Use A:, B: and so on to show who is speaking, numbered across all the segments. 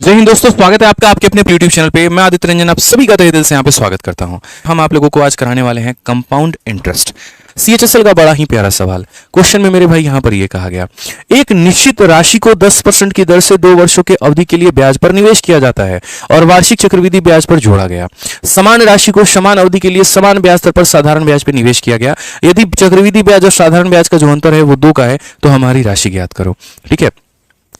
A: जय हिंद दोस्तों, स्वागत है आपका आपके अपने यूट्यूब चैनल पे। मैं आदित्य रंजन आप सभी का तहे दिल से यहाँ पे स्वागत करता हूँ। हम आप लोगों को आज कराने वाले हैं कंपाउंड इंटरेस्ट। सीएचएसएल का बड़ा ही प्यारा सवाल। क्वेश्चन में मेरे भाई यहाँ पर ये कहा गया, एक निश्चित राशि को 10% की दर से 2 वर्षों के अवधि के लिए ब्याज पर निवेश किया जाता है और वार्षिक चक्रवृद्धि ब्याज पर जोड़ा गया। समान राशि को समान अवधि के लिए समान ब्याज दर पर साधारण ब्याज पर निवेश किया गया। यदि चक्रवृद्धि ब्याज और साधारण ब्याज का जो अंतर है वो 2 का है तो हमारी राशि ज्ञात करो। ठीक है,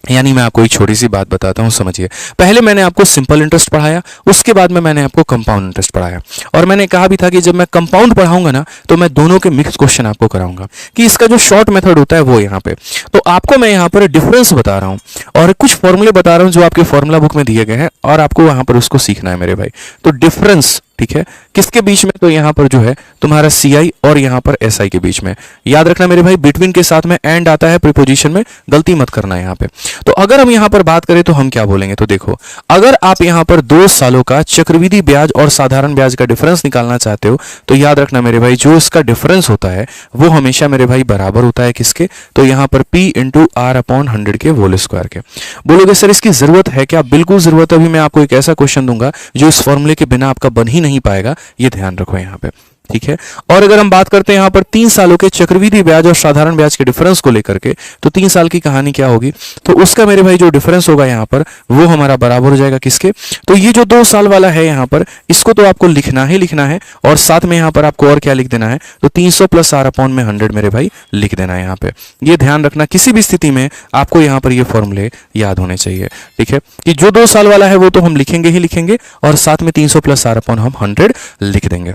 A: यानी मैं आपको एक छोटी सी बात बताता हूं, समझिए। पहले मैंने आपको सिंपल इंटरेस्ट पढ़ाया, उसके बाद में मैंने आपको कंपाउंड इंटरेस्ट पढ़ाया और मैंने कहा भी था कि जब मैं कंपाउंड पढ़ाऊंगा ना तो मैं दोनों के मिक्स क्वेश्चन आपको कराऊंगा कि इसका जो शॉर्ट मेथड होता है वो यहाँ पे। तो आपको मैं यहाँ पर डिफरेंस बता रहा हूँ और कुछ फॉर्मूले बता रहा हूँ जो आपके फॉर्मूला बुक में दिए गए हैं और आपको वहां पर उसको सीखना है मेरे भाई। तो डिफरेंस, ठीक है, किसके बीच में? तो यहां पर जो है तुम्हारा सीआई और यहां पर एसआई के बीच में। याद रखना मेरे भाई, बिटवीन के साथ में एंड आता है प्रीपोजिशन में, गलती मत करना यहां पे। तो अगर हम यहां पर बात करें तो हम क्या बोलेंगे? तो देखो, अगर आप यहां पर 2 सालों का चक्रवृद्धि ब्याज और साधारण ब्याज का डिफरेंस निकालना चाहते हो तो याद रखना मेरे भाई, जो इसका डिफरेंस होता है वो हमेशा मेरे भाई बराबर होता है किसके? तो यहां पर P इंटू आर अपॉन 100 के होल स्क्वायर के। बोलोगे सर इसकी जरूरत है क्या? बिल्कुल जरूरत है। अभी मैं आपको एक ऐसा क्वेश्चन दूंगा जो इस फॉर्मूले के बिना आपका बन ही नहीं पाएगा, ये ध्यान रखो यहां पे। ठीक है, और अगर हम बात करते हैं यहां पर 3 सालों के चक्रवृद्धि ब्याज और साधारण ब्याज के डिफरेंस को लेकर के, तो 3 साल की कहानी क्या होगी? तो उसका मेरे भाई जो डिफरेंस होगा यहां पर वो हमारा बराबर हो जाएगा किसके? तो ये जो 2 साल वाला है यहां पर, इसको तो आपको लिखना ही लिखना है और साथ में यहां पर आपको और क्या लिख देना है? तो 300 प्लस आर अपॉन में 100 मेरे भाई लिख देना है यहां पे। ये ध्यान रखना, किसी भी स्थिति में आपको यहां पर ये फॉर्मूले याद होने चाहिए। ठीक है, कि जो 2 साल वाला है वो तो हम लिखेंगे ही लिखेंगे और साथ में 300 प्लस आर अपॉन हम 100 लिख देंगे।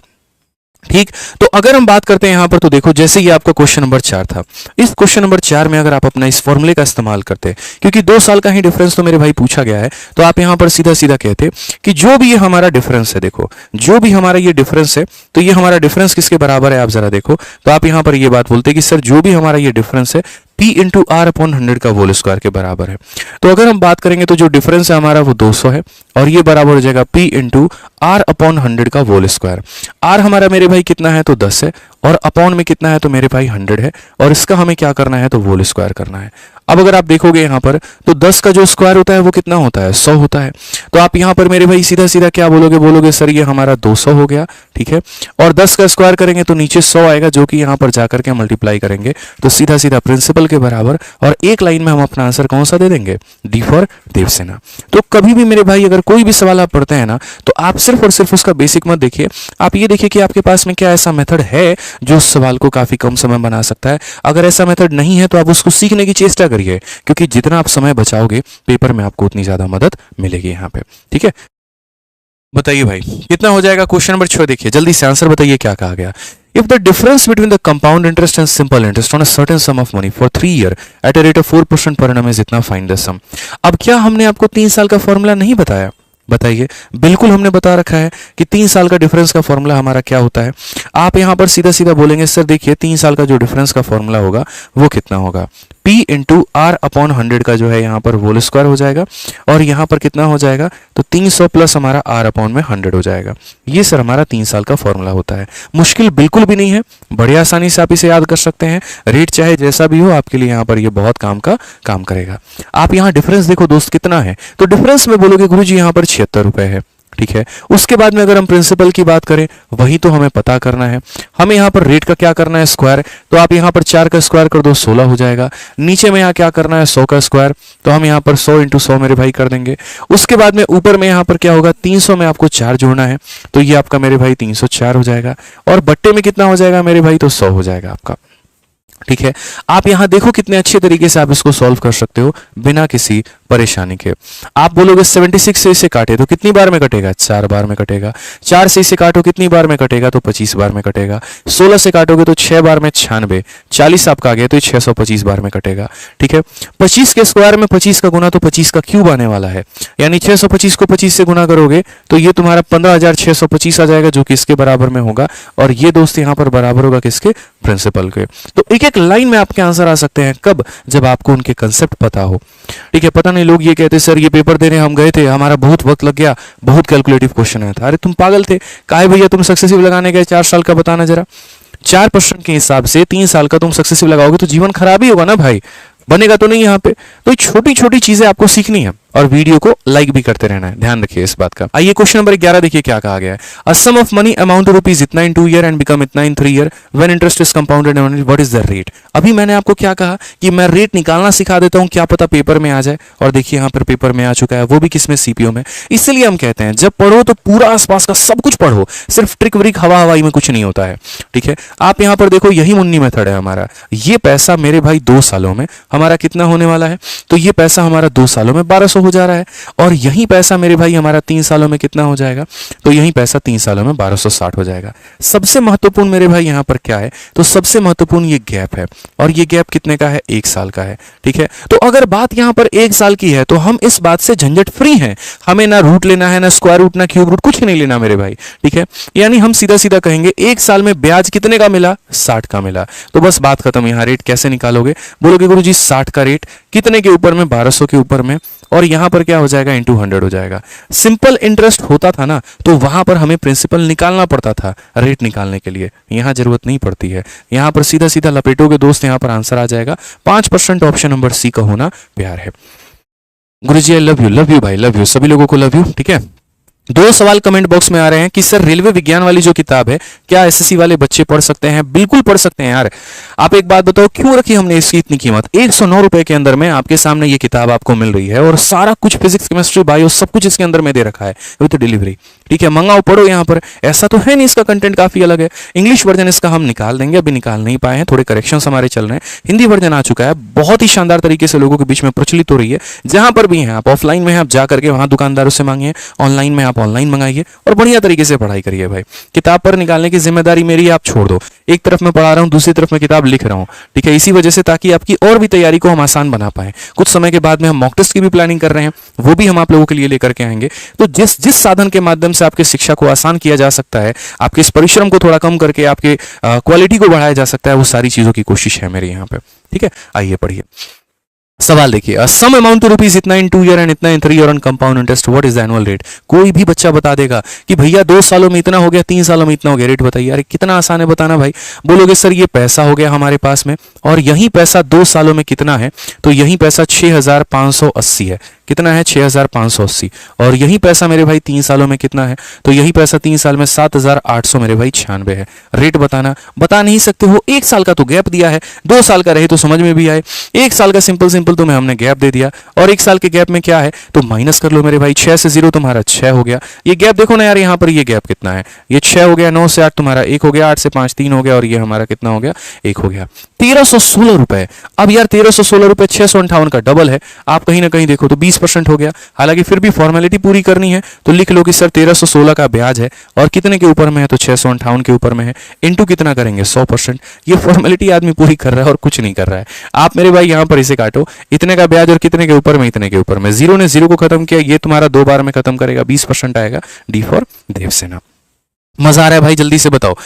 A: ठीक, तो अगर हम बात करते हैं यहां पर, तो देखो जैसे ये आपका क्वेश्चन नंबर 4 था, इस क्वेश्चन नंबर 4 में अगर आप अपना इस फॉर्मूले का इस्तेमाल करते, क्योंकि 2 साल का ही डिफरेंस तो मेरे भाई पूछा गया है, तो आप यहां पर सीधा सीधा कहते कि जो भी ये हमारा डिफरेंस है, देखो जो भी हमारा ये डिफरेंस है, तो ये हमारा डिफरेंस किसके बराबर है? आप जरा देखो, तो आप यहां पर ये बात बोलते कि सर जो भी हमारा ये डिफरेंस है P इंटू आर अपॉन 100 का होल स्क्वायर के बराबर है। तो अगर हम बात करेंगे तो जो डिफरेंस है हमारा वो 200 है और ये बराबर हो जाएगा P इंटू आर अपॉन 100 का होल स्क्वायर। आर हमारा मेरे भाई कितना है? तो 10 है और अपॉन में कितना है? तो मेरे भाई 100 है और इसका हमें क्या करना है? तो होल स्क्वायर करना है। अब अगर आप देखोगे यहां पर, तो 10 का जो स्क्वायर होता है वो कितना होता है? 100 होता है। तो आप यहां पर मेरे भाई सीधा सीधा क्या बोलोगे? बोलोगे सर ये हमारा 200 हो गया। ठीक है, और 10 का स्क्वायर करेंगे तो नीचे 100 आएगा, जो कि यहां पर जाकर के मल्टीप्लाई करेंगे तो सीधा सीधा प्रिंसिपल के बराबर, और एक लाइन में हम अपना आंसर कौन सा दे देंगे? D for Devsena. तो कभी भी मेरे भाई अगर कोई भी सवाल आप पढ़ते हैं ना, तो आप सिर्फ और सिर्फ उसका बेसिक मत देखिए, आप ये देखिए कि आपके पास में क्या ऐसा मेथड है जो उस सवाल को काफी कम समय बना सकता है। अगर ऐसा मेथड नहीं है तो आप उसको सीखने की चेष्टा करिए, क्योंकि जितना आप समय बचाओगे पेपर में आपको उतनी ज्यादा मदद मिलेगी यहाँ पे। ठीक है, बताइए भाई कितना हो जाएगा? क्वेश्चन नंबर 6 देखिए, जल्दी से आंसर बताइए क्या कहा गया। If the difference between the compound interest and simple interest on a certain sum of money for 3 year at a rate of 4% per annum is इतना, find the sum। अब क्या हमने आपको 3 साल का फॉर्मूला नहीं बताया? बताइए, बिल्कुल हमने बता रखा है कि 3 साल का डिफरेंस का फॉर्मूला हमारा क्या होता है। आप यहां पर सीधा सीधा बोलेंगे सर देखिए 3 साल का जो डिफरेंस का फॉर्मूला होगा वो कितना होगा? P इंटू आर अपॉन 100 का जो है यहाँ पर होल स्क्वायर हो जाएगा और यहाँ पर कितना हो जाएगा? तो 300 प्लस हमारा आर अपॉन में 100 हो जाएगा। ये सर हमारा 3 साल का फॉर्मूला होता है। मुश्किल बिल्कुल भी नहीं है, बड़े आसानी से आप इसे याद कर सकते हैं। रेट चाहे जैसा भी हो, आपके लिए यहाँ पर ये बहुत काम करेगा। आप यहाँ डिफरेंस देखो दोस्त कितना है, तो डिफरेंस में बोलोगे गुरुजी यहाँ पर 76 रुपए है। ठीक है, उसके बाद में अगर हम प्रिंसिपल की बात करें, वही तो हमें पता करना है। हमें यहाँ पर रेट का क्या करना है? स्क्वायर। तो आप यहाँ पर 4 का स्क्वायर कर दो, 16 हो जाएगा। नीचे में यहाँ क्या करना है? 100 का स्क्वायर। तो हम यहाँ पर 100 इंटू 100 मेरे भाई कर देंगे। उसके बाद में ऊपर में यहाँ पर क्या होगा? 300 में आपको 4 जोड़ना है, तो ये आपका मेरे भाई 304 हो जाएगा और बट्टे में कितना हो जाएगा मेरे भाई? तो 100 हो जाएगा आपका। ठीक है, आप यहां देखो कितने अच्छे तरीके से आप इसको सॉल्व कर सकते हो बिना किसी परेशानी के। आप बोलोगे 76 से इसे काटे तो कितनी बार में कटेगा? 4 बार में कटेगा। 4 से इसे काटो कितनी बार में कटेगा? तो 25 बार में कटेगा। 16 से काटोगे तो 6 बार में 96, 40 आपका आ गया तो 625 बार में कटेगा। ठीक है, 25 के स्क्वायर में 25 का गुना तो 25 का क्यूब आने वाला है, यानी 625 को 25 से गुना करोगे तो ये तुम्हारा 15,625 आ जाएगा, जो कि इसके बराबर में होगा। और ये दोस्त यहाँ पर बराबर होगा किसके? प्रिंसिपल के। तो एक एक लाइन में आपके आंसर आ सकते हैं, कब? जब आपको उनके कंसेप्ट पता हो। ठीक है, पता नहीं लोग ये कहते सर ये पेपर देने हम गए थे, हमारा बहुत वक्त लग गया, बहुत कैलकुलेटिव क्वेश्चन आया था। अरे तुम पागल थे, काहे भैया तुम सक्सेसिव लगाने गए 4 साल का? बताना जरा। 4% के हिसाब से 3 साल का तुम सक्सेसिव लगाओगे तो जीवन खराब ही होगा ना भाई, बनेगा तो नहीं यहाँ पे। तो छोटी छोटी चीजें आपको सीखनी है। और वीडियो को लाइक भी करते रहना है, ध्यान रखिए इस बात का। आइए क्वेश्चन नंबर 11 देखिए क्या कहा गया है। A sum of money amount to rupees इतना इन 2 ईयर एंड बिकम इतना in 3 year when interest is compounded annually what is the rate. अभी मैंने आपको क्या कहा कि मैं रेट निकालना सिखा देता हूं, क्या पता पेपर में आ जाए, और देखिए यहां पर पेपर में आ चुका है, वो भी किसमें, सीपीओ में। इसलिए हम कहते हैं जब पढ़ो तो पूरा आसपास का सब कुछ पढ़ो, सिर्फ ट्रिक व्रिक हवा हवाई में कुछ नहीं होता है, ठीक है। आप यहां पर देखो यही मुन्नी मेथड है हमारा। ये पैसा मेरे भाई 2 सालों में हमारा कितना होने वाला है, तो ये पैसा हमारा 2 सालों में 1200 हो जा रहा है, और यही पैसा मेरे भाई हमारा 3 सालों में कितना हो जाएगा, तो यही पैसा 3 सालों में 1260 हो जाएगा। सबसे महत्वपूर्ण मेरे भाई यहां पर क्या है, तो सबसे महत्वपूर्ण ये गैप है, और ये गैप कितने का है, 1 साल का है, ठीक है। तो अगर बात यहां पर 1 साल की है तो हम इस बात से झंझट फ्री हैं, हमें ना रूट लेना है, ना स्क्वायर रूट, ना क्यूब रूट, कुछ नहीं लेना मेरे भाई, ठीक है। यानी हम सीधा सीधा कहेंगे 1 साल में ब्याज कितने का मिला, 60 का मिला, तो बस बात खत्म। यहां रेट कैसे निकालोगे, बोलोगे गुरुजी 60 का रेट कितने के ऊपर में, 1200 के ऊपर में, और यहां पर क्या हो जाएगा, इंटू 100 हो जाएगा। सिंपल इंटरेस्ट होता था ना, तो वहां पर हमें प्रिंसिपल निकालना पड़ता था रेट निकालने के लिए, यहां जरूरत नहीं पड़ती है। यहां पर सीधा सीधा लपेटोगे दोस्त, यहां पर आंसर आ जाएगा 5%। ऑप्शन नंबर सी का होना प्यार है। गुरुजी आई लव यू भाई, लव यू, सभी लोगों को लव यू, ठीक है। 2 सवाल कमेंट बॉक्स में आ रहे हैं कि सर रेलवे विज्ञान वाली जो किताब है क्या एसएससी वाले बच्चे पढ़ सकते हैं। बिल्कुल पढ़ सकते हैं यार। आप एक बात बताओ, क्यों रखी हमने इसकी इतनी कीमत, 109 रुपए के अंदर में आपके सामने ये किताब आपको मिल रही है, और सारा कुछ फिजिक्स केमिस्ट्री बायो सब कुछ इसके अंदर में दे रखा है विद डिलीवरी, ठीक है। मंगाओ, पढ़ो। यहाँ पर ऐसा तो है नहीं, इसका कंटेंट काफी अलग है। इंग्लिश वर्जन इसका हम निकाल देंगे, अभी निकाल नहीं पाए हैं, थोड़े करेक्शंस हमारे चल रहे हैं। हिंदी वर्जन आ चुका है, बहुत ही शानदार तरीके से लोगों के बीच में प्रचलित हो रही है। जहां पर भी हैं आप, ऑफलाइन में आप जा करके वहां दुकानदारों से मांगिए, ऑनलाइन में आप ऑनलाइन मंगाइए, और बढ़िया तरीके से पढ़ाई करिए भाई। किताब पर निकालने की जिम्मेदारी मेरी, आप छोड़ दो। एक तरफ मैं पढ़ा रहा हूं, दूसरी तरफ मैं किताब लिख रहा हूं, ठीक है। इसी वजह से ताकि आपकी और भी तैयारी को हम आसान बना पाए। कुछ समय के बाद में हम मॉक टेस्ट की भी प्लानिंग कर रहे हैं, वो भी हम आप लोगों के लिए लेकर के आएंगे। तो जिस जिस साधन के माध्यम से आपकी शिक्षा को आसान किया जा सकता है, आपके इस परिश्रम को थोड़ा कम करके आपके क्वालिटी को बढ़ाया जा सकता है, वो सारी चीजों की कोशिश है मेरे यहाँ पे, ठीक है। आइए पढ़िए सवाल देखिए। सम अमाउंट टू रुपीज इतना इन 2 ईयर एंड इतना in 3 year on compound interest what is the annual rate. कोई भी बच्चा बता देगा कि भैया 2 सालों में इतना हो गया, 3 सालों में इतना हो गया, रेट बताइए। अरे कितना आसान है बताना भाई। बोलोगे सर ये पैसा हो गया हमारे पास में, और यही पैसा 2 सालों में कितना है, तो यही पैसा 6580 है। कितना है, 6580। और यही पैसा मेरे भाई 3 सालों में कितना है, तो यही पैसा 3 साल में 7800 मेरे भाई 96 है। रेट बताना, बता नहीं सकते हो। 1 साल का तो गैप दिया है, 2 साल का रहे तो समझ में भी आए। 1 साल का सिंपल सिंपल तुम्हें हमने गैप दे दिया, और 1 साल के गैप में क्या है तो माइनस कर लो मेरे भाई। 6 से 0 तुम्हारा 6 हो गया। ये गैप देखो ना यार, यहाँ पर ये गैप कितना है, ये 6 हो गया। 9 से 8 तुम्हारा 1 हो गया, 8 से 5 3 हो गया, और ये हमारा कितना हो गया, 1 हो गया। 1316 रुपए। अब यार 1316 रुपए 658 का डबल है, आप कहीं ना कहीं देखो तो 20% हो गया। हालांकि फिर भी फॉर्मेलिटी पूरी करनी है, तो लिख लो कि सर 1316 का ब्याज है, और कितने के ऊपर में है, तो 658 के ऊपर में है, इनटू कितना करेंगे 100%। ये फॉर्मेलिटी आदमी पूरी कर रहा है और कुछ नहीं कर रहा है। आप मेरे भाई यहाँ पर इसे काटो, इतने का ब्याज और कितने के ऊपर में, इतने के ऊपर में। 0 ने 0 को खत्म किया, ये तुम्हारा 2 बार में खत्म करेगा, 20% आएगा। D for Devsena. मजा आ रहा है भाई, जल्दी से बताओ।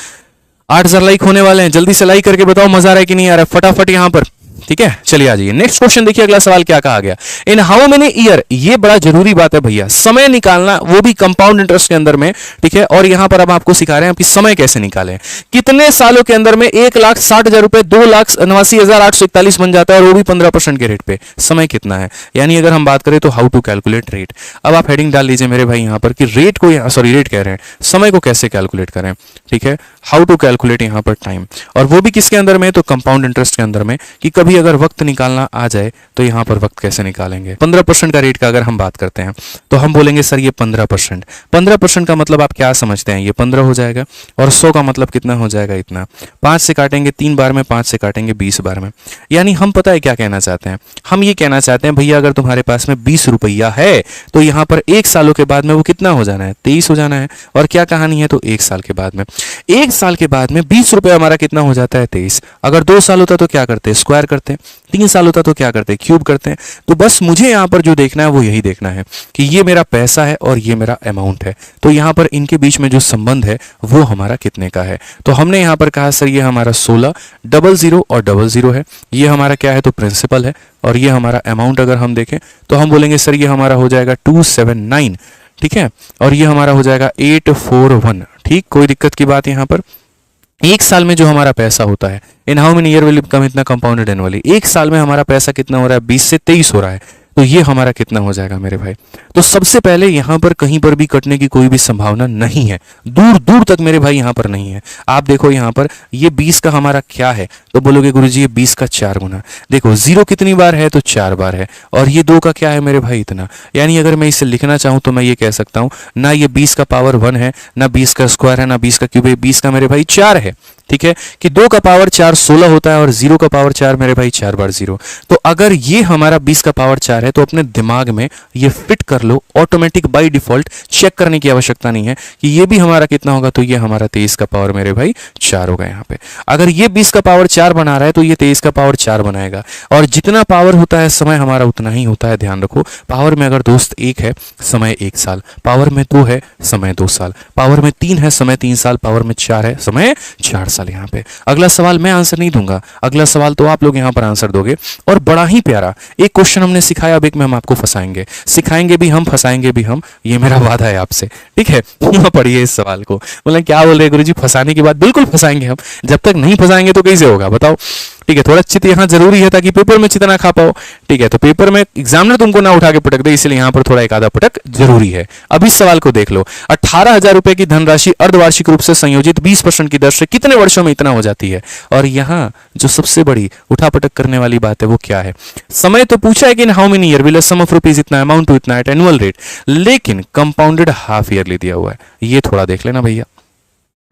A: 8000 लाइक होने वाले हैं, जल्दी से लाइक करके बताओ मजा आ रहा है कि नहीं आ रहा है, फटाफट यहाँ पर, ठीक है। चलिए आ जाइए नेक्स्ट क्वेश्चन देखिए। अगला सवाल क्या कहा गया, इन हाउ मेनी ईयर, ये बड़ा जरूरी बात है भैया, समय निकालना, वो भी कंपाउंड इंटरेस्ट के अंदर में, ठीक है। और यहां पर अब आपको सिखा रहे हैं कि समय कैसे निकालें। कितने सालों के अंदर में 1,60,000 रुपए 2,89,841 बन जाता है, और वो भी 15% के रेट पे। समय कितना है, यानी अगर हम बात करें तो हाउ टू कैलकुलेट रेट। अब आप हेडिंग डाल लीजिए मेरे भाई यहां पर कि रेट को, सॉरी रेट कह रहे हैं, समय को कैसे कैलकुलेट करें, ठीक है। हाउ टू कैलकुलेट यहां पर टाइम, और वो भी किसके अंदर में, तो कंपाउंड इंटरेस्ट के अंदर में, कि कभी अगर वक्त निकालना आ जाए तो यहां पर वक्त कैसे निकालेंगे। 15% का रेट का अगर हम बात करते हैं तो हम बोलेंगे सर ये 15%। 15% का मतलब आप क्या समझते हैं, ये 15 हो जाएगा, और 100 का मतलब कितना हो जाएगा, इतना। 5 से काटेंगे 3 बार में, 5 से काटेंगे 20 बार में। यानी हम पता है क्या कहना चाहते हैं, हम ये कहना चाहते हैं भैया अगर तुम्हारे पास में 20 रुपया है तो यहां पर 1 सालों के बाद में वो कितना हो जाना है, 23 हो जाना है। और क्या कहानी है, तो 1 साल के बाद में, 1 साल के बाद में 20 रुपए हमारा कितना हो जाता है, 23। अगर 2 साल होता तो क्या करते, स्क्वायर करते। 3 साल होता तो क्या करते, क्यूब करते हैं। तो बस मुझे यहां पर जो देखना है वो यही देखना है कि ये मेरा पैसा है और ये मेरा अमाउंट है, तो यहां पर इनके बीच में जो संबंध है वो हमारा कितने का है। तो हमने यहां पर कहा सर ये हमारा 16, 00 और 00 है। ये हमारा क्या है, तो प्रिंसिपल है। और ये हमारा अमाउंट अगर हम देखें तो हम बोलेंगे सर ये हमारा हो जाएगा 279, ठीक है। और ये हमारा हो जाएगा 841, ठीक। कोई दिक्कत की बात यहां पर। 1 साल में जो हमारा पैसा होता है, इन how many year will become इतना कंपाउंडेड एनुअली। 1 साल में हमारा पैसा कितना हो रहा है, 20 से 23 हो रहा है। तो ये हमारा कितना हो जाएगा मेरे भाई। तो सबसे पहले यहां पर कहीं पर भी कटने की कोई भी संभावना नहीं है, दूर दूर तक मेरे भाई यहां पर नहीं है। आप देखो यहां पर ये 20 का हमारा क्या है, तो बोलोगे गुरुजी ये 20 का 4 गुना। देखो 0 कितनी बार है, तो 4 बार है, और ये 2 का क्या है मेरे भाई, इतना। यानी अगर मैं इसे लिखना चाहूं तो मैं ये कह सकता हूं, ना ये 20 का पावर 1 है, ना 20 का स्क्वायर है, ना 20 का क्यूब है, 20 का मेरे भाई 4 है। ठीक है, कि 2 का पावर 4 16 होता है, और 0 का पावर 4 मेरे भाई 4 बार 0। तो अगर ये हमारा 20 का पावर 4 है तो अपने दिमाग में ये फिट कर लो, ऑटोमेटिक बाय डिफॉल्ट, चेक करने की आवश्यकता नहीं है कि ये भी हमारा कितना होगा। तो ये हमारा 23 का पावर मेरे भाई 4 होगा यहाँ पे। अगर ये 20 का पावर 4 बना रहा है तो ये 23 का पावर 4 बनाएगा, और जितना पावर होता है समय हमारा उतना ही होता है। ध्यान रखो, पावर में अगर दोस्त 1 है, समय 1 साल, पावर में 2 है, समय 2 साल, पावर में 3 है, समय 3 साल, पावर में 4 है, समय 4 साल। यहाँ पे अगला सवाल मैं आंसर नहीं दूंगा, अगला सवाल तो आप लोग यहाँ पर आंसर दोगे। और बड़ा ही प्यारा एक क्वेश्चन हमने सिखाया, अब एक में हम आपको फंसाएंगे, सिखाएंगे भी हम, फंसाएंगे भी हम, ये मेरा वादा है आपसे। ठीक है, पढ़िए इस सवाल को। बोले क्या बोल रहे गुरुजी, फंसाने की बात, बिल्कुल फंसाएंगे हम, जब तक नहीं फंसाएंगे तो कैसे होगा बताओ। ठीक है, थोड़ा चित यहाँ जरूरी है ताकि पेपर में चित ना खा पाओ। ठीक है, तो पेपर में एग्जामिनर तुमको ना उठा के पटक दे, इसलिए यहाँ पर थोड़ा एक आधा पटक जरूरी है। अब इस सवाल को देख लो, 18,000 रुपए की धनराशि अर्धवार्षिक रूप से संयोजित 20% की दर से कितने वर्षों में इतना हो जाती है। और यहाँ जो सबसे बड़ी उठा पटक करने वाली बात है वो क्या है, समय तो पूछा है कि in how many year will sum of rupees इतना अमाउंट टू इतना एट एनुअल रेट, लेकिन कंपाउंडेड हाफ ईयरली दिया हुआ है। ये थोड़ा देख लेना भैया,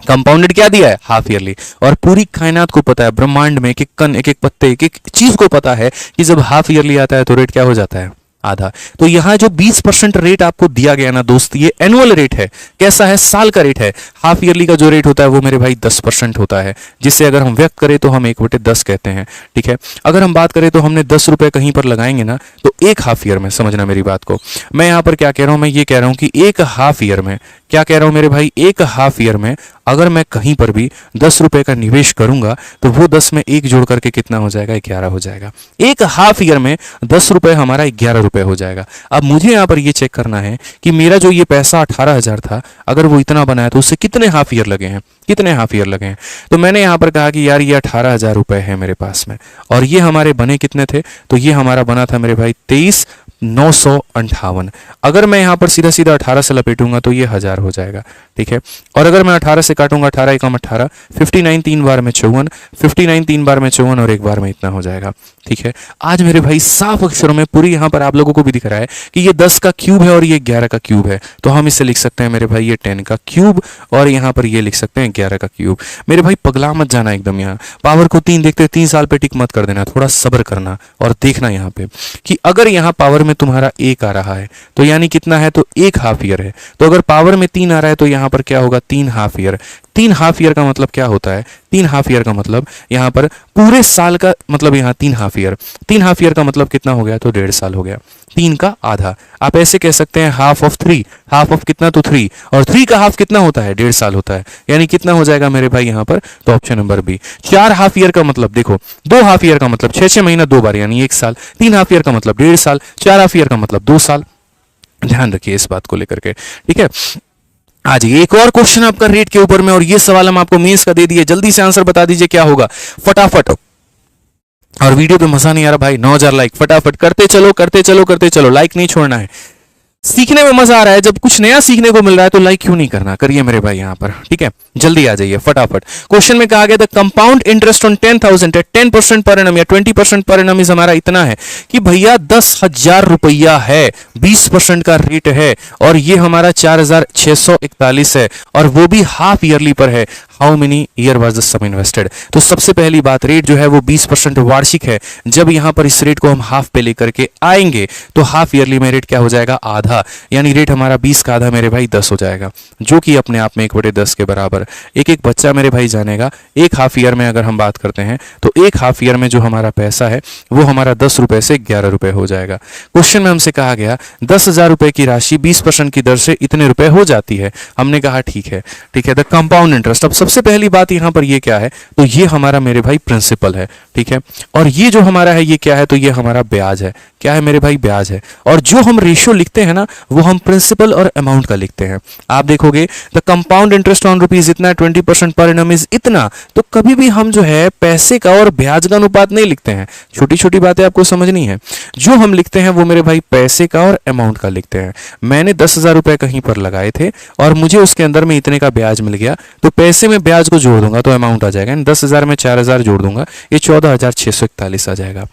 A: कंपाउंडेड क्या दिया है, हाफ ईयरली। और पूरी कायनात को पता है, ब्रह्मांड में एक एक कण, एक एक पत्ते, एक एक चीज को पता है कि जब हाफ ईयरली आता है तो रेट क्या हो जाता है, आधा। तो यहां जो 20% रेट आपको दिया गया ना दोस्त, ये एनुअल रेट है, कैसा है, साल का रेट है। हाफ ईयरली का जो रेट होता है वो मेरे भाई 10% होता है, जिससे अगर हम व्यक्त करें तो हम 1/10 कहते हैं। ठीक है, अगर हम बात करें तो हमने 10 रुपए कहीं पर लगाएंगे ना, तो एक हाफ ईयर में, समझना मेरी बात को, मैं यहां पर क्या कह रहा हूं, मैं ये कह रहा हूं कि एक हाफ ईयर में, क्या कह रहा हूं मेरे भाई, एक हाफ ईयर में अगर मैं कहीं पर भी 10 रुपए का निवेश करूंगा तो वो 10 में 1 जोड़ करके कितना हो जाएगा, 11 हो जाएगा। एक हाफ ईयर में 10 रुपए हमारा 11 रुपए हो जाएगा। अब मुझे यहां पर ये चेक करना है कि मेरा जो ये पैसा 18,000 था, अगर वो इतना बनाया तो उससे कितने हाफ ईयर लगे हैं, कितने हाफ ईयर लगे हैं। तो मैंने यहां पर कहा कि यार ये 18,000 रुपए है मेरे पास में, और ये हमारे बने कितने थे, तो ये हमारा बना था मेरे भाई 23,958। अगर मैं यहां पर सीधा सीधा 18 से लपेटूंगा तो ये 1000 हो जाएगा। ठीक है, और अगर मैं 18 से काटूंगा, 18 एकम 18, 59 3 बार में 54, 59 3 बार में 54, और एक बार में इतना हो जाएगा। ठीक है, आज मेरे भाई साफ अक्षरों में पूरी यहां पर आप लोगों को भी दिख रहा है कि ये 10 का क्यूब है और ये 11 का क्यूब है, तो हम इसे लिख सकते हैं मेरे भाई ये 10 का क्यूब, और यहां पर ये लिख सकते हैं 11 का क्यूब। मेरे भाई पगला मत जाना एकदम, यहाँ पावर को 3 देखते 3 साल पे टिक मत कर देना, थोड़ा सब्र करना और देखना यहाँ पे कि अगर यहाँ पावर में तुम्हारा 1 आ रहा है तो यानी कितना है, तो 1 हाफ ईयर है। तो अगर पावर में 3 आ रहा है तो यहाँ पर क्या होगा, 3 हाफ ईयर। 3 हाफ ईयर का मतलब क्या होता है, 3 हाफ ईयर का मतलब यहाँ पर पूरे साल का मतलब, यहाँ 3 हाफ ईयर, 3 हाफ ईयर का मतलब कितना हो गया, तो 1.5 साल हो गया। 3 का आधा, आप ऐसे कह सकते हैं हाफ ऑफ 3, हाफ ऑफ कितना, तो 3, और 3 का हाफ कितना होता है, 1.5 साल होता है। यानी कितना हो जाएगा मेरे भाई यहाँ पर, तो option number B. 4 half year का मतलब देखो, 2 हाफ ईयर का मतलब 6 महीना 2 बार यानी 1 साल, 3 हाफ ईयर का मतलब 1.5 साल, 4 हाफ ईयर का मतलब 2 साल। ध्यान रखिए इस बात को लेकर के। ठीक है, आज एक और क्वेश्चन आपका रेट के ऊपर में, और ये सवाल हम आपको मेंस का दे दिए, जल्दी से आंसर बता दीजिए क्या होगा फटाफट। और वीडियो पे मजा नहीं आ रहा भाई, 9,000 लाइक, फटाफट करते चलो करते चलो करते चलो, लाइक नहीं छोड़ना है। सीखने में मजा आ रहा है, जब कुछ नया सीखने को मिल रहा है तो लाइक क्यों नहीं करना, करिए मेरे भाई यहाँ पर। ठीक है, जल्दी आ जाइए फटाफट। क्वेश्चन में कहा गया था कंपाउंड इंटरेस्ट ऑन 10,000 है 10% पर एनम या 20% पर एनम, हमारा इतना है कि भैया 10,000 रुपया है, 20% का रेट है, और ये हमारा 4,641 है, और वो भी हाफ ईयरली पर है। How many year was the sum invested. तो सबसे पहली बात, रेट जो है वो 20% वार्षिक है। जब यहां पर इस रेट को हम हाफ पे लेकर के आएंगे तो हाफ ईयरली में रेट क्या हो जाएगा, आधा। यानी रेट हमारा 20 का आधा मेरे भाई 10 हो जाएगा, जो कि अपने आप में 1/10 के बराबर। एक एक बच्चा मेरे भाई जानेगा। एक हाफ ईयर में अगर हम बात करते हैं तो एक हाफ ईयर में जो हमारा पैसा है वो हमारा 10 रुपए से 11 रुपए हो जाएगा। क्वेश्चन में हमसे कहा गया 10,000 रुपए की राशि 20% की दर से इतने रुपए हो जाती है। हमने कहा ठीक है, ठीक है, द कंपाउंड इंटरेस्ट। अब सबसे पहली बात यहां पर ये क्या है, तो ये हमारा मेरे भाई प्रिंसिपल है। ठीक है, और ये जो हमारा है ये क्या है, तो ये हमारा ब्याज है। क्या है मेरे भाई, ब्याज है। और जो हम रेशियो लिखते हैं ना, वो हम प्रिंसिपल और अमाउंट का लिखते हैं। आप देखोगे the compound interest on rupees इतना 20% पर एनम इज इतना, तो कभी भी हम जो है पैसे का और ब्याज का अनुपात नहीं लिखते हैं। छोटी छोटी बातें आपको समझनी है। जो हम लिखते हैं वो मेरे भाई पैसे का और अमाउंट का लिखते हैं। मैंने 10,000 रुपए कहीं पर लगाए थे और मुझे उसके अंदर में इतने का ब्याज मिल गया, तो पैसे में ब्याज को जोड़ दूंगा तो अमाउंट आ जाएगा। 10,000 में 4,000 जोड़ दूंगा, ये 14,641 आ जाएगा।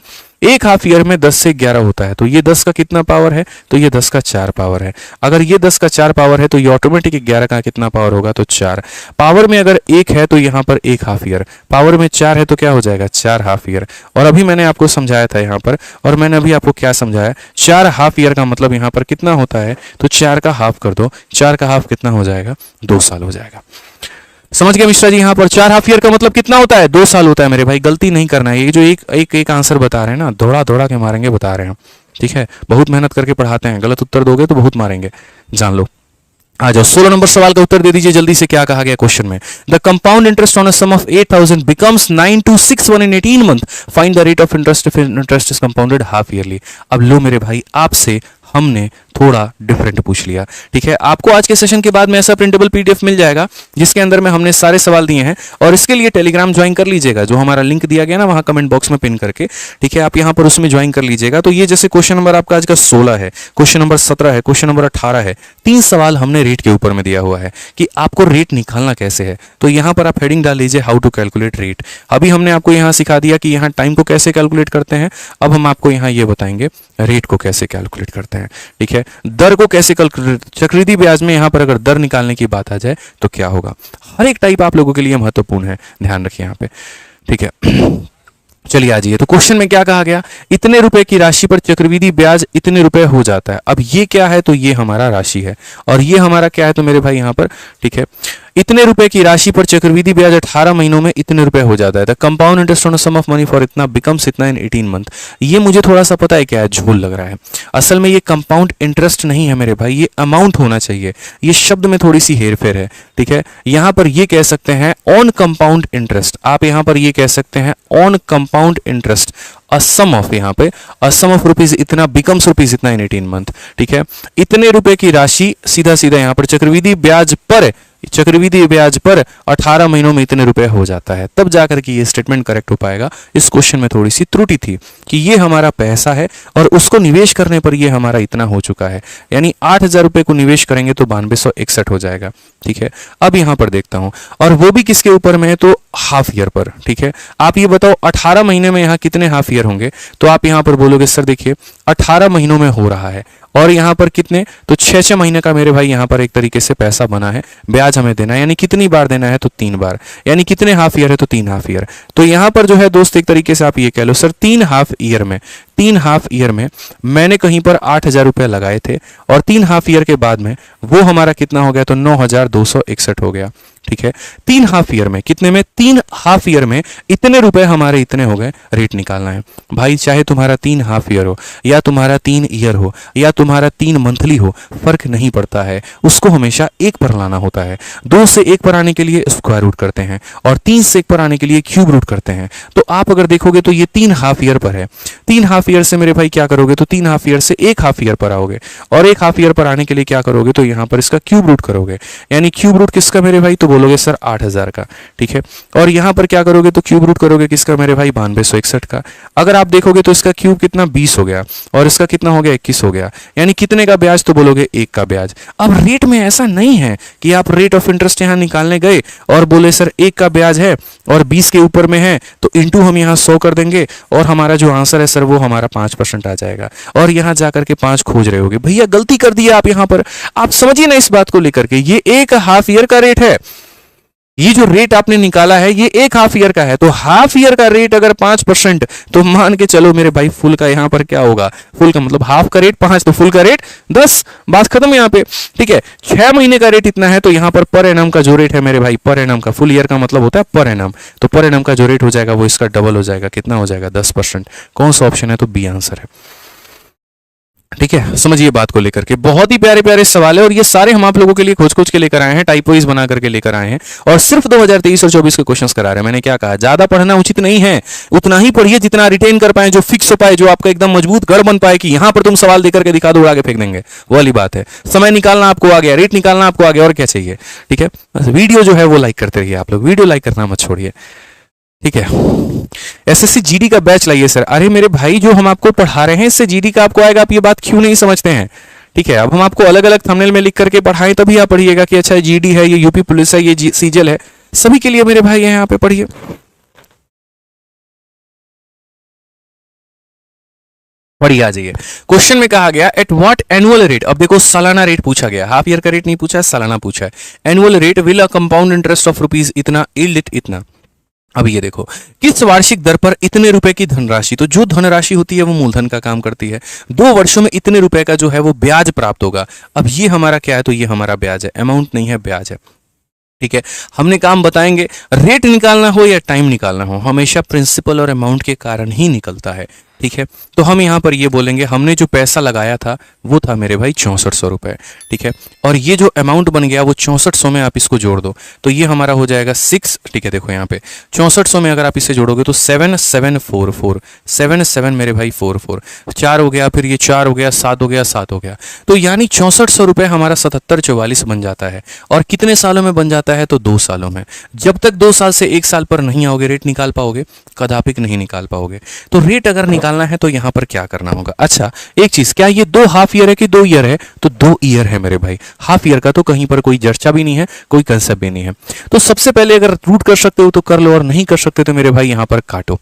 A: एक हाफ ईयर में 10 से 11 होता है, तो ये 10 का कितना पावर है, तो ये 10 का 4 पावर है। अगर ये 10 का 4 पावर है तो ये ऑटोमेटिक 11 का कितना पावर होगा, तो 4 पावर में अगर 1 है तो यहाँ पर 1 हाफ ईयर, पावर में 4 है तो क्या हो जाएगा, 4 हाफ ईयर। और अभी मैंने आपको समझाया था यहाँ पर, और मैंने अभी आपको क्या समझाया, 4 हाफ ईयर का मतलब यहाँ पर कितना होता है, तो 4 का हाफ कर दो, 4 का हाफ कितना हो जाएगा, 2 साल हो जाएगा। समझ गए मिश्रा जी। यहाँ पर 4 हाफ ईयर का मतलब कितना होता है, 2 साल होता है मेरे भाई। गलती नहीं करना है, ये जो एक आंसर बता रहे हैं ना, दौड़ा दौड़ा के मारेंगे बता रहे हैं, ठीक है। बहुत मेहनत करके पढ़ाते हैं, गलत उत्तर दोगे तो बहुत मारेंगे, जान लो। आ जाओ, 16 नंबर सवाल का उत्तर दे दीजिए जल्दी से। क्या कहा गया क्वेश्चन में, the compound interest on a sum of 8,000 becomes 9261 in 18 month, find the rate of interest if interest is compounded half yearly. अब लो मेरे भाई, आपसे हमने थोड़ा डिफरेंट पूछ लिया, ठीक है। आपको आज के सेशन के बाद में ऐसा प्रिंटेबल पीडीएफ मिल जाएगा जिसके अंदर में हमने सारे सवाल दिए हैं, और इसके लिए टेलीग्राम ज्वाइन कर लीजिएगा, जो हमारा लिंक दिया गया ना वहां कमेंट बॉक्स में पिन करके, ठीक है। आप यहां पर उसमें ज्वाइन कर लीजिएगा। तो ये जैसे क्वेश्चन नंबर आपका आज का 16 है, क्वेश्चन नंबर 17 है, क्वेश्चन नंबर 18 है, 3 सवाल हमने रेट के ऊपर में दिया हुआ है कि आपको रेट निकालना कैसे है। तो यहां पर आप हेडिंग डाल लीजिए हाउ टू कैलकुलेट रेट। अभी हमने आपको यहां सिखा दिया कि यहां टाइम को कैसे कैलकुलेट करते हैं, अब हम आपको यहां ये बताएंगे रेट को कैसे कैलकुलेट करते हैं, ठीक है। दर को कैसे कैलकुलेट, चक्रवृद्धि ब्याज में यहां पर अगर दर निकालने की बात आ जाए तो क्या होगा, हर एक टाइप आप लोगों के लिए महत्वपूर्ण है, ध्यान रखिए यहां पे, ठीक है। चलिए आ जाइए, तो क्वेश्चन में क्या कहा गया, इतने रुपए की राशि पर चक्रवृद्धि ब्याज इतने रुपए हो जाता है। अब ये क्या है, तो ये हमारा राशि है, और ये हमारा क्या है, तो मेरे भाई यहां पर, ठीक है, इतने रुपए की राशि पर चक्रवृद्धि ब्याज 18 महीनों में इतने रुपए हो जाता है। The compound interest on sum of money for इतना बिकम्स इतना इन 18 मंथ। ये मुझे थोड़ा सा पता है क्या है, झोल लग रहा है। असल में ये कंपाउंड इंटरेस्ट नहीं है मेरे भाई, ये अमाउंट होना चाहिए। ये शब्द में थोड़ी सी हेरफेर है, ठीक है। यहां पर ये कह सकते हैं ऑन कंपाउंड इंटरेस्ट, आप यहां पर ये कह सकते हैं on compound interest a sum of, यहाँ पे अ सम ऑफ रुपीज इतना बिकम्स रुपीज इतना इन 18 मंथ, ठीक है। इतने रुपए की राशि सीधा सीधा यहाँ पर चक्रवृद्धि ब्याज पर 18 महीनों में इतने रुपए हो जाता है, तब जाकर के ये स्टेटमेंट करेक्ट हो पाएगा। इस क्वेश्चन में थोड़ी सी त्रुटि थी कि ये हमारा पैसा है और उसको निवेश करने पर ये हमारा इतना हो चुका है, यानी 8,000 रुपए को निवेश करेंगे तो 9261 हो जाएगा, ठीक है। अब यहां पर देखता हूं, और वो भी किसके ऊपर में है, तो हाफ ईयर पर, ठीक है। आप ये बताओ 18 महीने में यहां कितने हाफ ईयर होंगे, तो आप यहां पर बोलोगे सर देखिए 18 महीनों में हो रहा है, और यहां पर कितने, तो 6-6 महीने का मेरे भाई यहां पर एक तरीके से पैसा बना है, ब्याज हमें देना है, यानी कितनी बार देना है, तो 3 बार, यानी कितने हाफ ईयर है, तो 3 हाफ ईयर। तो यहां पर जो है दोस्त एक तरीके से आप ये कह लो सर 3 हाफ ईयर में मैंने कहीं पर 8,000 रुपए लगाए थे, और 3 हाफ ईयर के बाद में वो हमारा कितना हो गया, तो 9,261 हो गया, ठीक है। 3 हाफ ईयर में कितने में, 3 हाफ ईयर में इतने रुपए हमारे इतने हो गए, रेट निकालना है भाई। चाहे तुम्हारा 3 हाफ ईयर हो, या तुम्हारा 3 ईयर हो, या तुम्हारा 3 मंथली हो, फर्क नहीं पड़ता है, उसको हमेशा 1 पर लाना होता है। 2 से 1 पर आने के लिए स्क्वायर रूट करते हैं, और 3 से 1 पर आने के लिए क्यूब रूट करते हैं। तो आप अगर देखोगे तो ये 3 हाफ ईयर पर है, 3 हाफ ईयर से मेरे भाई क्या करोगे, तो 3 हाफ ईयर से 1 हाफ ईयर पर आओगे, और 1 हाफ ईयर पर आने के लिए क्या करोगे, तो यहां पर इसका क्यूब रूट करोगे, यानी क्यूब रूट किसका मेरे भाई, तो बोलोगे सर 8,000 का, ठीक है। और यहां पर क्या करोगे, तो क्यूब रूट करोगे किसका मेरे भाई, 9261 का। अगर आप देखोगे तो इसका क्यूब कितना 20 हो गया, और इसका कितना हो गया, 21 हो गया, यानी कितने का ब्याज, तो बोलोगे 1 का ब्याज। अब रेट में ऐसा नहीं है कि आप रेट ऑफ इंटरेस्ट यहां निकालने गए और बोले सर 1 का ब्याज है और 20 के ऊपर में है, तो इंटू हम यहां 100 कर देंगे, और हमारा जो आंसर है सर वो हमारा 5% आ जाएगा, और यहां जाकर के 5 खोज रहे होगे। भैया गलती कर दिया आप यहां पर, आप समझिए ना इस बात को लेकर के, ये 1 हाफ ईयर का रेट है। ये जो रेट आपने निकाला है ये 1 हाफ ईयर का है, तो हाफ ईयर का रेट अगर 5%, तो मान के चलो मेरे भाई फुल का यहां पर क्या होगा, फुल का मतलब हाफ का रेट 5, तो फुल का रेट 10, बात खत्म यहां पे, ठीक है। 6 महीने का रेट इतना है, तो यहां पर एनम का जो रेट है मेरे भाई, पर एनम का, फुल ईयर का मतलब होता है पर एनम, तो पर एनम का जो रेट हो जाएगा वो इसका डबल हो जाएगा, कितना हो जाएगा, 10%। कौन सा ऑप्शन है, तो बी आंसर है। ठीक है, समझिए बात को लेकर के बहुत ही प्यारे प्यारे सवाल है और ये सारे हम आप लोगों के लिए खोज खोज के लेकर आए हैं, टाइपोइज बना करके लेकर आए हैं और सिर्फ 2023 और 24 के क्वेश्चंस करा रहे हैं। मैंने क्या कहा, ज्यादा पढ़ना उचित नहीं है, उतना ही पढ़िए जितना रिटेन कर पाए, जो फिक्स हो पाए, जो आपका एकदम मजबूत गढ़ बन पाए कि यहां पर तुम सवाल देकर के दिखा दो, उड़ा के फेंक देंगे, वो वाली बात है। समय निकालना आपको आ गया, रेट निकालना आपको आ गया, और क्या चाहिए। ठीक है, बस वीडियो जो है वो लाइक करते रहिए आप लोग, वीडियो लाइक करना मत छोड़िए। ठीक है, एसएससी जीडी का बैच लाइए सर। अरे मेरे भाई, जो हम आपको पढ़ा रहे हैं इससे जीडी का आपको आएगा, आप ये बात क्यों नहीं समझते हैं। ठीक है, अब हम आपको अलग अलग थंबनेल में लिख करके पढ़ाएं तभी आप पढ़िएगा कि अच्छा जीडी है, ये यूपी पुलिस है, ये सीजल है, सभी के लिए मेरे भाई यहाँ पे पढ़िए। पढ़िए आ जाइए। क्वेश्चन में कहा गया एट व्हाट एनुअल रेट, अब देखो सालाना रेट पूछा गया, हाफ ईयर का रेट नहीं पूछा है, सालाना पूछा है। Annual rate will a compound interest of rupees इतना यील्ड इट इतना। अब ये देखो, किस वार्षिक दर पर इतने रुपए की धनराशि, तो जो धनराशि होती है वो मूलधन का काम करती है, 2 वर्षों में इतने रुपए का जो है वो ब्याज प्राप्त होगा। अब ये हमारा क्या है, तो ये हमारा ब्याज है, अमाउंट नहीं है, ब्याज है। ठीक है, हमने काम बताएंगे, रेट निकालना हो या टाइम निकालना हो, हमेशा प्रिंसिपल और अमाउंट के कारण ही निकलता है। ठीक है, तो हम यहां पर ये बोलेंगे, हमने जो पैसा लगाया था वो था मेरे भाई 6400 रुपए। ठीक है, और ये जो अमाउंट बन गया वो 6400 में आप इसको जोड़ दो तो ये हमारा हो जाएगा 6। ठीक है, देखो यहाँ पे 6400 में अगर आप इसे जोड़ोगे तो 7744, 77 मेरे भाई 44, 4 हो गया, फिर ये 4 हो गया, 7 हो गया, 7 हो गया, तो यानी 6400 रुपए हमारा 7744 बन जाता है। और कितने सालों में बन जाता है, तो 2 सालों में। जब तक 2 साल से 1 साल पर नहीं आओगे, रेट निकाल पाओगे, कदापिक नहीं निकाल पाओगे। तो रेट अगर निकालना है तो यहां पर क्या करना होगा। अच्छा एक चीज, क्या ये 2 हाफ ईयर है कि 2 ईयर है, तो 2 ईयर है मेरे भाई। हाफ ईयर का तो कहीं पर कोई चर्चा भी नहीं है, कोई कंसेप्ट भी नहीं है। तो सबसे पहले अगर रूट कर सकते हो तो कर लो, और नहीं कर सकते तो मेरे भाई यहां पर काटो।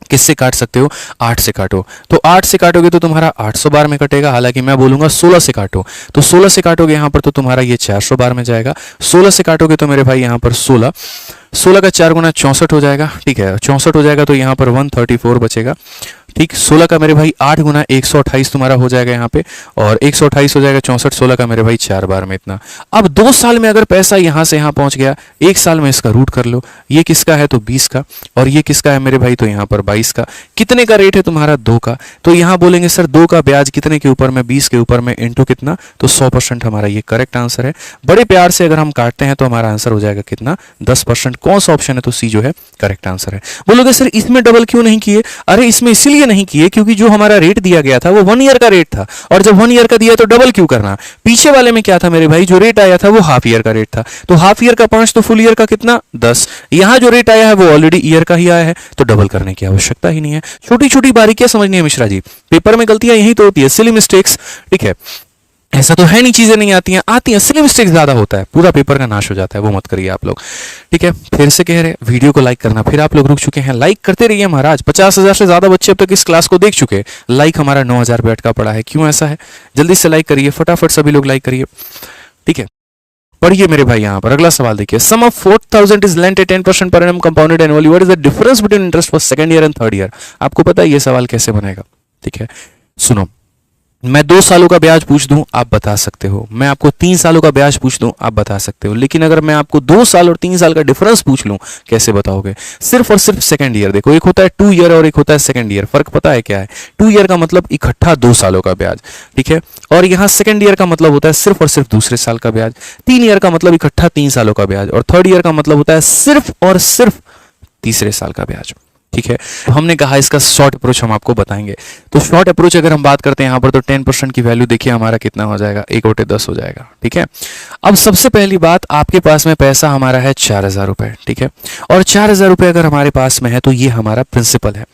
A: किससे काट सकते हो, 8 से काटो। तो 8 से काटोगे तो तुम्हारा 800 बार में कटेगा, हालांकि मैं बोलूंगा 16 से काटो। तो 16 से काटोगे यहां पर तो तुम्हारा ये 400 बार में जाएगा। 16 से काटोगे तो मेरे भाई यहां पर 16 का 4 गुना 64 हो जाएगा। ठीक है, 64 हो जाएगा तो यहाँ पर 134 बचेगा। ठीक, 16 का मेरे भाई 8 गुना 128 तुम्हारा हो जाएगा यहाँ पे, और 128 हो जाएगा 64, 16 का मेरे भाई 4 बार में इतना। अब 2 साल में अगर पैसा यहाँ से यहाँ पहुंच गया, 1 साल में इसका रूट कर लो, ये किसका है तो 20 का, और ये किसका है मेरे भाई तो यहाँ पर 22 का। कितने का रेट है तुम्हारा, 2 का। तो यहाँ बोलेंगे सर 2 का ब्याज कितने के ऊपर में, 20 के ऊपर में, इंटू कितना, तो 100% हमारा ये करेक्ट आंसर है। बड़े प्यार से अगर हम काटते हैं तो हमारा आंसर हो जाएगा कितना, 10%। कौन सा ऑप्शन है, तो सी जो है करेक्ट आंसर है। बोलोगे सर इसमें डबल क्यों नहीं किए, अरे इसमें इसीलिए नहीं किए क्योंकि जो हमारा रेट दिया गया था वो 1 ईयर का रेट था, और जब 1 ईयर का दिया तो डबल क्यों करना। पीछे वाले में क्या था मेरे भाई, जो रेट आया था वो हाफ ईयर का रेट था, तो हाफ ईयर का 5 तो फुल ईयर का कितना 10। यहां जो रेट आया है वो ऑलरेडी ईयर का ही आया है, तो डबल करने की आवश्यकता ही नहीं है। छोटी छोटी बारीकियां समझनी है मिश्रा जी, पेपर में गलतियां यही तो होती है, सिली मिस्टेक्स। ठीक है, ऐसा तो है नहीं चीजें नहीं आती हैं, आती हैं, सिली मिस्टेक्स ज्यादा होता है, पूरा पेपर का नाश हो जाता है, वो मत करिए आप लोग। ठीक है, फिर से कह रहे हैं वीडियो को लाइक करना, फिर आप लोग रुक चुके हैं, लाइक करते रहिए महाराज। 50,000 से ज्यादा बच्चे अब तक इस क्लास को देख चुके हैं, लाइक हमारा 9,000 पे अटका पड़ा है, क्यों ऐसा है, जल्दी से लाइक करिए, फटाफट सभी लोग लाइक करिए। ठीक है, पढ़िए मेरे भाई, यहां पर अगला सवाल देखिए, sum of 4,000 is lent at 10% per annum compounded annually, what is the difference between interest for second year and third year. आपको पता है ये सवाल कैसे बनेगा। ठीक है, सुनो, मैं 2 सालों का ब्याज पूछ दूं आप बता सकते हो, मैं आपको 3 सालों का ब्याज पूछ दूं आप बता सकते हो, लेकिन अगर मैं आपको 2 साल और 3 साल का डिफरेंस पूछ लूं कैसे बताओगे। सिर्फ और सिर्फ सेकंड ईयर देखो, एक होता है 2 ईयर और एक होता है सेकंड ईयर, फर्क पता है क्या है। 2 ईयर का मतलब इकट्ठा 2 सालों का ब्याज, ठीक है, और यहाँ सेकंड ईयर का मतलब होता है सिर्फ और सिर्फ दूसरे साल का ब्याज। 3 ईयर का मतलब इकट्ठा 3 सालों का ब्याज, और थर्ड ईयर का मतलब होता है सिर्फ और सिर्फ तीसरे साल का ब्याज। ठीक है, हमने कहा इसका शॉर्ट अप्रोच हम आपको बताएंगे। तो शॉर्ट अप्रोच अगर हम बात करते हैं यहाँ पर, तो 10% की वैल्यू देखिए हमारा कितना हो जाएगा, 1/10 हो जाएगा। ठीक है, अब सबसे पहली बात, आपके पास में पैसा हमारा है 4,000 रुपए। ठीक है, और 4,000 रुपए अगर हमारे पास में है तो ये हमारा प्रिंसिपल है।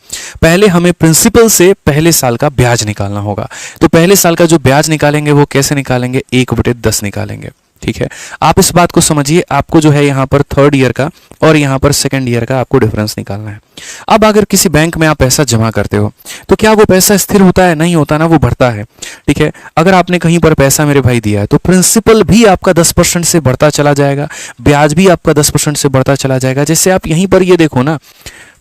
A: पहले हमें प्रिंसिपल से पहले साल का ब्याज निकालना होगा। तो पहले साल का जो ब्याज निकालेंगे वो कैसे निकालेंगे, 1/10 निकालेंगे। ठीक है, आप इस बात को समझिए, आपको जो है यहाँ पर थर्ड ईयर का और यहाँ पर सेकंड ईयर का आपको डिफरेंस निकालना है। अब अगर किसी बैंक में आप पैसा जमा करते हो तो क्या वो पैसा स्थिर होता है, नहीं होता ना, वो बढ़ता है। ठीक है, अगर आपने कहीं पर पैसा मेरे भाई दिया है तो प्रिंसिपल भी आपका 10% से बढ़ता चला जाएगा, ब्याज भी आपका 10% से बढ़ता चला जाएगा। जैसे आप यहीं पर ये देखो ना,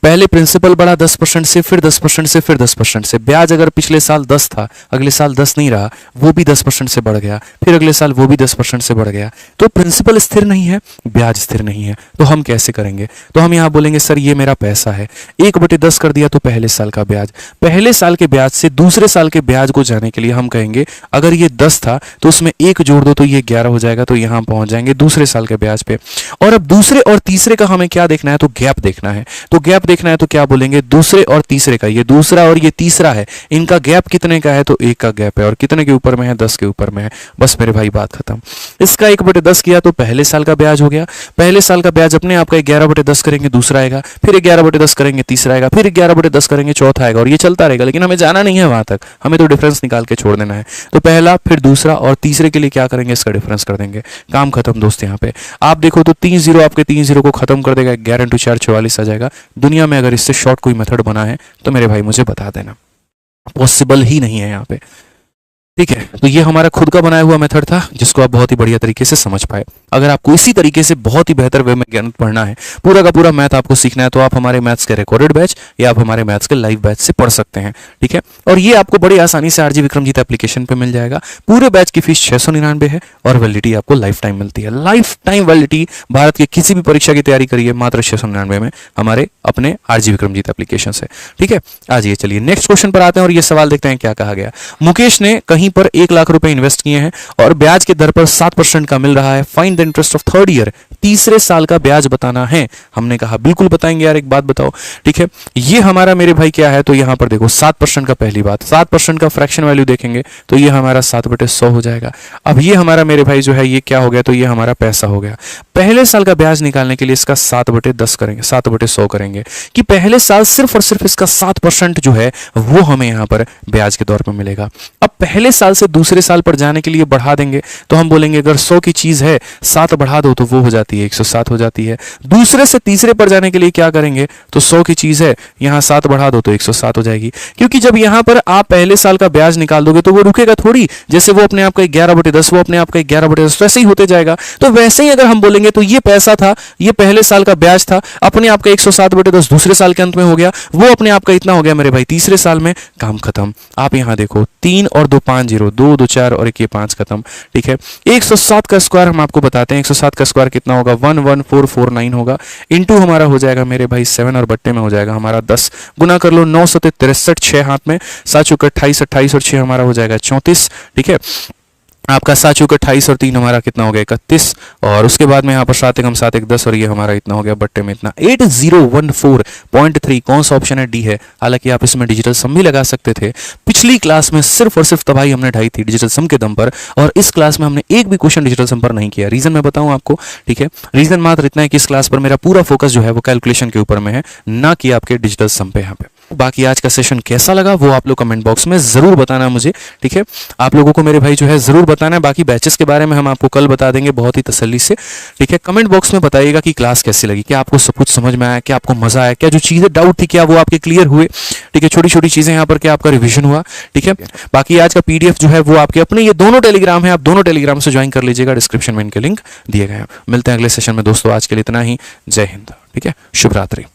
A: पहले प्रिंसिपल बढ़ा 10% से, फिर 10% से, फिर 10% से। ब्याज अगर पिछले साल 10 था, अगले साल 10 नहीं रहा, वो भी 10% से बढ़ गया, फिर अगले साल वो भी 10% से बढ़ गया। तो प्रिंसिपल स्थिर नहीं है, ब्याज स्थिर नहीं है, तो हम कैसे करेंगे? तो हम यहाँ बोलेंगे सर ये मेरा पैसा है, 1/10 कर दिया तो पहले साल का ब्याज, पहले साल के ब्याज से दूसरे साल के ब्याज को जाने के लिए हम कहेंगे अगर ये 10 था तो उसमें 1 जोड़ दो तो ये 11 हो जाएगा, तो यहाँ पहुंच जाएंगे दूसरे साल के ब्याज पे। और अब दूसरे और तीसरे का हमें क्या देखना है? तो गैप देखना है। तो गैप देखना है तो क्या बोलेंगे? दूसरे और तीसरे का, ये दूसरा और ये तीसरा है, इनका गैप कितने का है? तो 1 का गैप है। और कितने के ऊपर में है? 10 के ऊपर में है। बस मेरे भाई बात खत्म। इसका 1/10 किया तो पहले साल का ब्याज हो गया, पहले साल का ब्याज अपने आप का 11/10 करेंगे दूसरा आएगा, फिर 11/10 करेंगे तीसरा आएगा, फिर 11/10 करेंगे चौथा आएगा, और ये चलता रहेगा। लेकिन हमें जाना नहीं है वहां तक, हमें तो डिफरेंस निकाल के छोड़ देना है। तो पहला फिर दूसरा और तीसरे के लिए क्या करेंगे? इसका डिफरेंस कर देंगे। काम खत्म दोस्त। यहाँ पे आप देखो तो 3 0 आपके 3 0 को खत्म कर देगा, 11 × 4 44 आ जाएगा। दुनिया में अगर इससे शॉर्ट कोई मेथड बना है तो मेरे भाई मुझे बता देना, पॉसिबल ही नहीं है यहाँ पे। ठीक है, तो ये हमारा खुद का बनाया हुआ मेथड था जिसको आप बहुत ही बढ़िया तरीके से समझ पाए। अगर आपको इसी तरीके से बहुत ही बेहतर वे में गणित पढ़ना है, पूरा का पूरा मैथ आपको सीखना है, तो आप हमारे मैथ्स के रिकॉर्डेड बैच या आप हमारे मैथ्स के लाइव बैच से पढ़ सकते हैं। ठीक है, और ये आपको बड़ी आसानी से आरजी विक्रमजीत एप्लीकेशन पे मिल जाएगा। पूरे बैच की फीस 699 है और वैलिडिटी आपको लाइफ टाइम मिलती है। लाइफ टाइम वैलिडिटी, भारत की किसी भी परीक्षा की तैयारी करिए मात्र 699 में हमारे अपने आरजी विक्रमजीत एप्लीकेशन से। ठीक है, आज ये चलिए नेक्स्ट क्वेश्चन पर आते हैं और ये सवाल देखते हैं क्या कहा गया। मुकेश ने कहीं पर 1 लाख रुपए इन्वेस्ट किए हैं और ब्याज के दर पर 7% का मिल रहा है। Find the interest of third year, तीसरे साल का ब्याज बताना है। हमने कहा बिल्कुल बताएंगे यार, एक बात बताओ। ठीक है, ये हमारा मेरे भाई क्या है? तो यहां पर देखो 7% का, पहली बात 7% का फ्रैक्शन वैल्यू देखेंगे तो ये हमारा 7/100 हो जाएगा। अब ये हमारा मेरे भाई जो है ये क्या हो गया? तो ये हमारा पैसा हो गया। पहले साल का ब्याज निकालने के लिए इसका 7/10 करेंगे, 7/100 करेंगे कि पहले साल सिर्फ और सिर्फ इसका 7% जो है वो हमें यहां पर ब्याज के तौर पर मिलेगा। अब पहले साल से दूसरे साल पर जाने के लिए बढ़ा देंगे तो हम बोलेंगे अगर 100 की चीज है 7 बढ़ा दो तो वो हो जाती है 107 हो जाती है। दूसरे से तीसरे पर जाने के लिए क्या करेंगे? तो 100 की चीज है, यहां 7 बढ़ा दो तो 107 हो जाएगी। क्योंकि जब यहां पर आप पहले साल का ब्याज निकाल दोगे तो वो रुकेगा थोड़ी, जैसे वो अपने आप का 11/10, वो अपने आप का 11/10 वैसे ही होते जाएगा। तो वैसे ही अगर हम बोलेंगे तो ये पैसा था, ये पहले साल का ब्याज था, अपने आप का 107/10 दूसरे साल के अंत में हो गया, वो अपने आप का इतना हो गया मेरे भाई तीसरे साल में। काम खत्म। आप यहां देखो 3 और 2 5 0, 2 2 4 और 1 ये 5 खत्म। ठीक है, 107 का स्क्वायर हम आपको बताते हैं। 107 का स्क्वायर कितना होगा? 11449 होगा। इंटू हमारा हो जाएगा मेरे भाई 7 और बट्टे में हो जाएगा हमारा 10। गुना कर लो 9 7 63, 6 हाथ में, 7 चौके 28, 28 और 6 हमारा हो जाएगा 34। ठीक है, आपका 7 चौके 28 और 3 हमारा कितना हो गया? 31। और उसके बाद में यहाँ पर 7 1 7 1 10 और ये हमारा इतना हो गया बट्टे में इतना 8014.3। कौन सा ऑप्शन है? डी है। हालांकि आप इसमें डिजिटल सम भी लगा सकते थे। पिछली क्लास में सिर्फ और सिर्फ तबाही हमने ढाई थी डिजिटल सम के दम पर, और इस क्लास में हमने एक भी क्वेश्चन डिजिटल सम पर नहीं किया। रीजन मैं बताऊं आपको। ठीक है, रीजन मात्र इतना है कि इस क्लास पर मेरा पूरा फोकस जो है वो कैलकुलेशन के ऊपर में है, ना कि आपके डिजिटल सम पे। यहाँ पे बाकी आज का सेशन कैसा लगा वो आप लोग कमेंट बॉक्स में जरूर बताना मुझे। ठीक है, आप लोगों को मेरे भाई जो है जरूर बताना है। बाकी बैचेस के बारे में हम आपको कल बता देंगे बहुत ही तसल्ली से। ठीक है, कमेंट बॉक्स में बताइएगा कि क्लास कैसी लगी, क्या आपको सब कुछ समझ में आया, क्या आपको मजा आया, क्या जो चीजें डाउट थी क्या वो आपके क्लियर हुए। ठीक है, छोटी छोटी चीजें यहाँ पर क्या आपका रिविजन हुआ। ठीक है, बाकी आज का पीडीएफ जो है वो आपके अपने ये दोनों टेलीग्राम है, आप दोनों टेलीग्राम से ज्वाइन कर लीजिएगा, डिस्क्रिप्शन में इनके लिंक दिए गए हैं। मिलते हैं अगले सेशन में दोस्तों, आज के लिए इतना ही। जय हिंद। ठीक है, शुभ रात्रि।